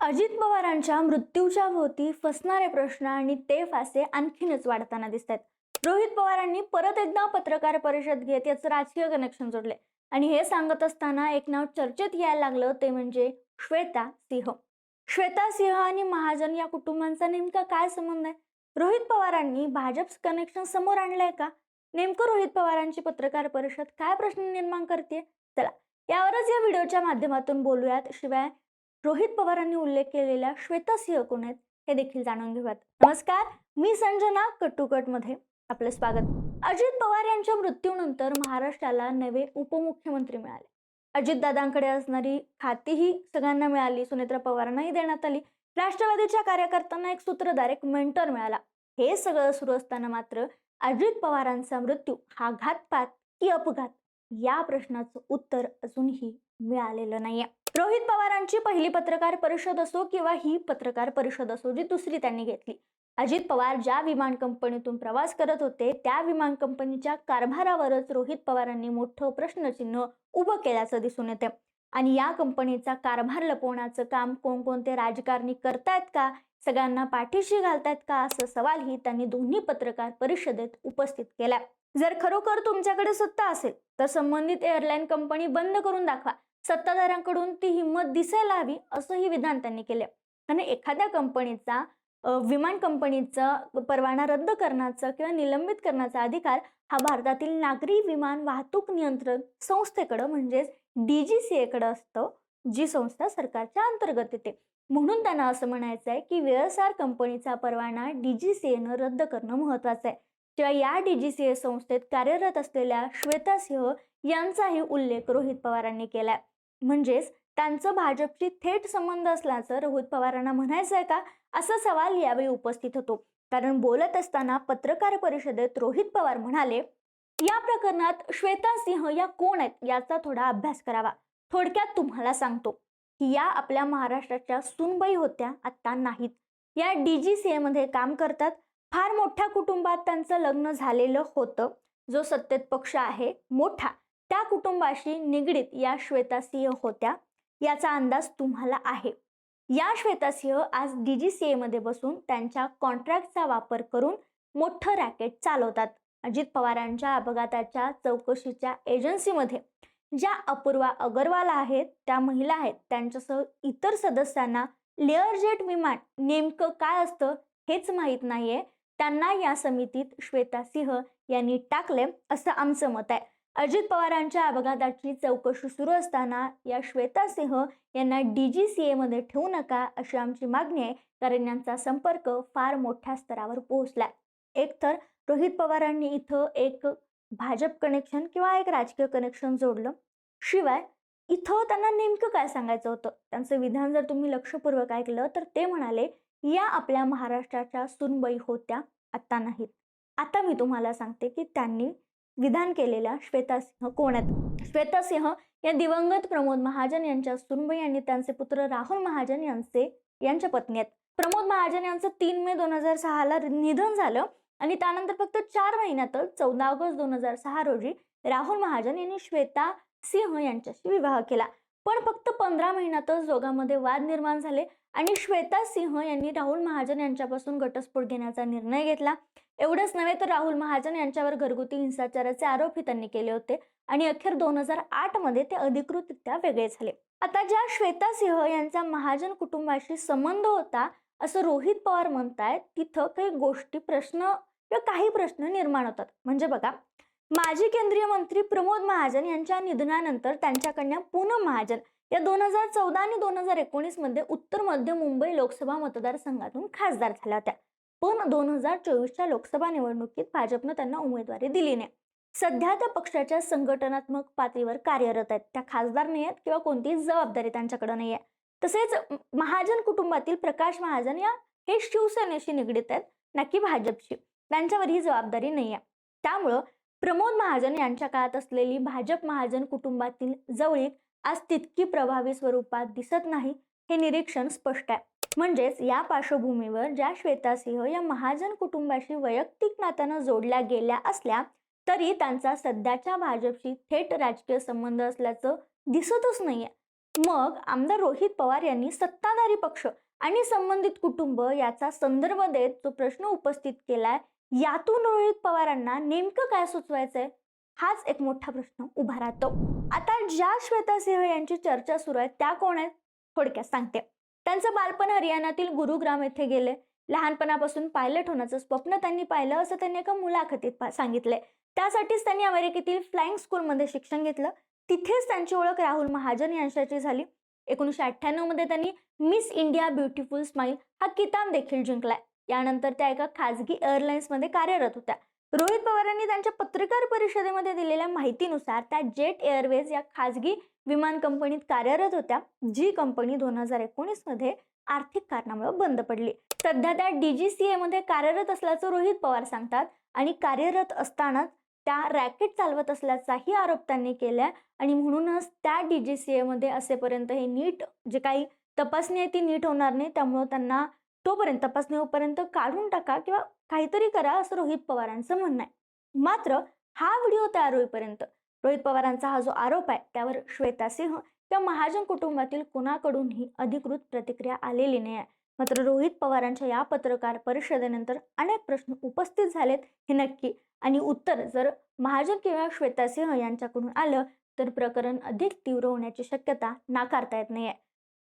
अजित पवारांच्या मृत्यूच्या भोवती फसणारे प्रश्न आणि ते फासे आणखीनच वाढताना दिसतात. रोहित पवारांनी परत एकदा पत्रकार परिषद घेत याचं राजकीय कनेक्शन जोडले आणि हे सांगत असताना एक नाव चर्चेत यायला लागलं, ते म्हणजे श्वेता सिंह. श्वेता सिंह आणि महाजन या कुटुंबांचा नेमका काय संबंध आहे? रोहित पवारांनी भाजप कनेक्शन समोर आणलंय का? नेमकं रोहित पवारांची पत्रकार परिषद काय प्रश्न निर्माण करते? चला, यावरच या व्हिडिओच्या माध्यमातून बोलूयात. शिवाय रोहित पवारांनी उल्लेख केलेल्या श्वेता सिंह कोण आहेत हे देखील जाणून घेऊयात. नमस्कार, मी संजना. कट मध्ये आपलं स्वागत. अजित पवार यांच्या मृत्यूनंतर महाराष्ट्राला नवे उपमुख्यमंत्री मिळाले. अजितदादांकडे असणारी खातीही सगळ्यांना मिळाली. सुनेत्रा पवारांनाही देण्यात आली. राष्ट्रवादीच्या कार्यकर्त्यांना एक सूत्रधार, एक मेंटर मिळाला. हे सगळं सुरू असताना मात्र अजित पवारांचा मृत्यू हा घातपात की अपघात, या प्रश्नाचं उत्तर अजूनही मिळालेलं नाहीये. रोहित पवारांची पहिली पत्रकार परिषद असो किंवा ही पत्रकार परिषद असो जी दुसरी त्यांनी घेतली, अजित पवार ज्या विमान कंपनीतून प्रवास करत होते त्या विमान कंपनीच्या कारभारावरच रोहित पवारांनी मोठं प्रश्नचिन्ह उभं केल्याचं दिसून येते. आणि या कंपनीचा कारभार लपवण्याचं काम कोणकोणते राजकारणी करतायत का, सगळ्यांना पाठीशी घालतायत का, असा सवालही त्यांनी दोन्ही पत्रकार परिषदेत उपस्थित केला. जर खरोखर तुमच्याकडे सत्ता असेल तर संबंधित एअरलाईन कंपनी बंद करून दाखवा. सत्ताधाऱ्यांकडून ती हिंमत दिसायला हवी, असंही विधान त्यांनी केले. आणि एखाद्या कंपनीचा विमान कंपनीचा परवाना रद्द करण्याचा किंवा निलंबित करण्याचा अधिकार हा भारतातील नागरी विमान वाहतूक नियंत्रण संस्थेकडे म्हणजेच DGCA कडे असतो, जी संस्था सरकारच्या अंतर्गत येते. म्हणून त्यांना असं म्हणायचं आहे की वेळसार कंपनीचा परवाना DGCA न रद्द करणं महत्वाचं आहे. शिवाय या DGCA संस्थेत कार्यरत असलेल्या श्वेता सिंह यांचाही उल्लेख रोहित पवारांनी केलाय. म्हणजेच त्यांचं भाजपशी थेट संबंध असल्याचं रोहित पवारांना म्हणायचं आहे का, असा सवाल यावेळी उपस्थित होतो. कारण बोलत असताना पत्रकार परिषदेत रोहित पवार म्हणाले, या प्रकरणात श्वेता सिंह या कोण आहेत याचा थोडा अभ्यास करावा. थोडक्यात तुम्हाला सांगतो की या आपल्या महाराष्ट्राच्या सुनबाई होत्या, आता नाहीत. या DGCA मध्ये काम करतात. फार मोठ्या कुटुंबात त्यांचं लग्न झालेलं होतं. जो सत्तेत पक्ष आहे मोठा, त्या कुटुंबाशी निगडीत या श्वेता सिंह होत्या, याचा अंदाज तुम्हाला आहे. या श्वेता सिंह आज DGCA मध्ये बसून त्यांच्या कॉन्ट्रॅक्टचा वापर करून मोठं रॅकेट चालवतात. अजित पवारांच्या अपघाताच्या चौकशीच्या एजन्सीमध्ये ज्या अपूर्वा अग्रवाल आहेत, त्या महिला आहेत, त्यांच्यासह इतर सदस्यांना लेअरजेट विमान नेमकं काय असतं हेच माहीत नाहीये. त्यांना या समितीत श्वेता सिंह यांनी टाकले, असं आमचं मत आहे. अजित पवारांच्या अपघाताची चौकशी सुरू असताना या श्वेता सिंह यांना DGCA मध्ये ठेवू नका, अशी आमची मागणी आहे. कारण यांचा संपर्क फार मोठ्या स्तरावर पोहोचलाय. एकतर रोहित पवारांनी इथं एक भाजप कनेक्शन किंवा एक राजकीय कनेक्शन जोडलं. शिवाय इथं त्यांना नेमकं काय सांगायचं होतं, त्यांचं विधान जर तुम्ही लक्षपूर्वक ऐकलं तर ते म्हणाले, या आपल्या महाराष्ट्राच्या सुनबाई होत्या, आता नाहीत. आता मी तुम्हाला सांगते की त्यांनी विधान केलेल्या श्वेता सिंह कोण आहेत. श्वेता सिंह या दिवंगत प्रमोद महाजन यांच्या सुनबाई आणि त्यांचे पुत्र राहुल महाजन यांच्या पत्नी आहेत. प्रमोद महाजन यांचं 3 मे 2006 ला निधन झालं आणि त्यानंतर फक्त 4 महिन्यातच 14 ऑगस्ट 2006 रोजी राहुल महाजन यांनी श्वेता सिंह यांच्याशी विवाह केला. पण फक्त 15 महिन्यातच दोघांमध्ये वाद निर्माण झाले आणि श्वेता सिंह यांनी राहुल महाजन यांच्यापासून घटस्फोट घेण्याचा निर्णय घेतला. एवढंच नव्हे तर राहुल महाजन यांच्यावर घरगुती हिंसाचाराचे आरोपही त्यांनी केले होते आणि अखेर 2008 मध्ये ते अधिकृतरित्या वेगळे झाले. आता ज्या श्वेता सिंह यांचा महाजन कुटुंबाशी संबंध होता असं रोहित पवार म्हणतायत, तिथं काही गोष्टी काही प्रश्न निर्माण होतात. म्हणजे बघा, माजी केंद्रीय मंत्री प्रमोद महाजन यांच्या निधनानंतर त्यांच्या कन्या पूनम महाजन या 2014 आणि 2019 मध्ये उत्तर मध्य मुंबई लोकसभा मतदारसंघातून खासदार झाल्या होत्या. पण 2024च्या लोकसभा निवडणुकीत भाजपनं त्यांना उमेदवारी दिली नाही. सध्या त्या पक्षाच्या संघटनात्मक पातळीवर कार्यरत आहेत. त्या खासदार नाही आहेत किंवा कोणतीही जबाबदारी त्यांच्याकडे नाही आहे. तसेच महाजन कुटुंबातील प्रकाश महाजन हे शिवसेनेशी निगडीत आहेत, ना की भाजपशी. त्यांच्यावर ही जबाबदारी नाही आहे. त्यामुळं प्रमोद महाजन यांच्या काळात असलेली भाजप महाजन कुटुंबातील जवळीक आज तितकी प्रभावी स्वरूपात दिसत नाही, हे निरीक्षण स्पष्ट आहे. म्हणजेच या पार्श्वभूमीवर ज्या श्वेता सिंह या महाजन कुटुंबाशी वैयक्तिक नात्यानं जोडल्या गेल्या असल्या तरी त्यांचा सध्याच्या भाजपशी थेट राजकीय संबंध असल्याचं दिसतच नाहीये. मग आमदार रोहित पवार यांनी सत्ताधारी पक्ष आणि संबंधित कुटुंब याचा संदर्भ देत जो प्रश्न उपस्थित केलाय, यातून रोहित पवारांना नेमकं काय सुचवायचंय, हाच एक मोठा प्रश्न उभा राहतो. आता ज्या श्वेता सिंह यांची चर्चा सुरू आहे त्या कोण आहेत, थोडक्यात सांगते. त्यांचं बालपण हरियाणातील गुरुग्राम येथे गेले. लहानपणापासून पायलट होण्याचं स्वप्न त्यांनी पाहिलं असं त्यांनी एका मुलाखतीत सांगितलंय. त्यासाठीच त्यांनी अमेरिकेतील फ्लाइंग स्कूलमध्ये शिक्षण घेतलं. तिथेच त्यांची ओळख राहुल महाजन यांच्याशी झाली. 1998 मध्ये त्यांनी मिस इंडिया ब्युटिफुल स्माइल हा किताब देखील जिंकलाय. यानंतर त्या एका खाजगी एअरलाइन्समध्ये कार्यरत होत्या. रोहित पवारांनी त्यांच्या पत्रकार परिषदेमध्ये दिलेल्या माहितीनुसार त्या जेट एअरवेज या खाजगी विमान कंपनीत कार्यरत होत्या, जी कंपनी 2019 मध्ये आर्थिक कारणामुळे बंद पडली. सध्या त्या DGCA मध्ये कार्यरत असल्याचं रोहित पवार सांगतात आणि कार्यरत असतानाच त्या रॅकेट चालवत असल्याचाही आरोप त्यांनी केलाय. आणि म्हणूनच त्या DGCA मध्ये असेपर्यंत हे नीट जे काही तपासणी आहे ती नीट होणार नाही. त्यामुळे त्यांना तोपर्यंत तपासणी होईपर्यंत काढून टाका किंवा काहीतरी करा असं रोहित पवारांचं म्हणणं आहे. मात्र हा व्हिडिओ तयार होईपर्यंत रोहित पवारांचा हा जो आरोप आहे त्यावर श्वेता सिंह किंवा महाजन कुटुंबातील कुणाकडूनही अधिकृत प्रतिक्रिया आलेली नाही आहे. मात्र रोहित पवारांच्या या पत्रकार परिषदेनंतर अनेक प्रश्न उपस्थित झालेत, हे नक्की. आणि उत्तर जर महाजन किंवा श्वेता सिंह यांच्याकडून आलं तर प्रकरण अधिक तीव्र होण्याची शक्यता नाकारता येत नाहीये.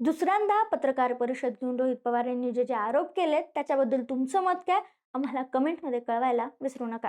दुसऱ्यांदा पत्रकार परिषद घेऊन रोहित पवार यांनी जे आरोप केलेत त्याच्याबद्दल तुमचं मत काय, आम्हाला कमेंटमध्ये कळवायला विसरू नका.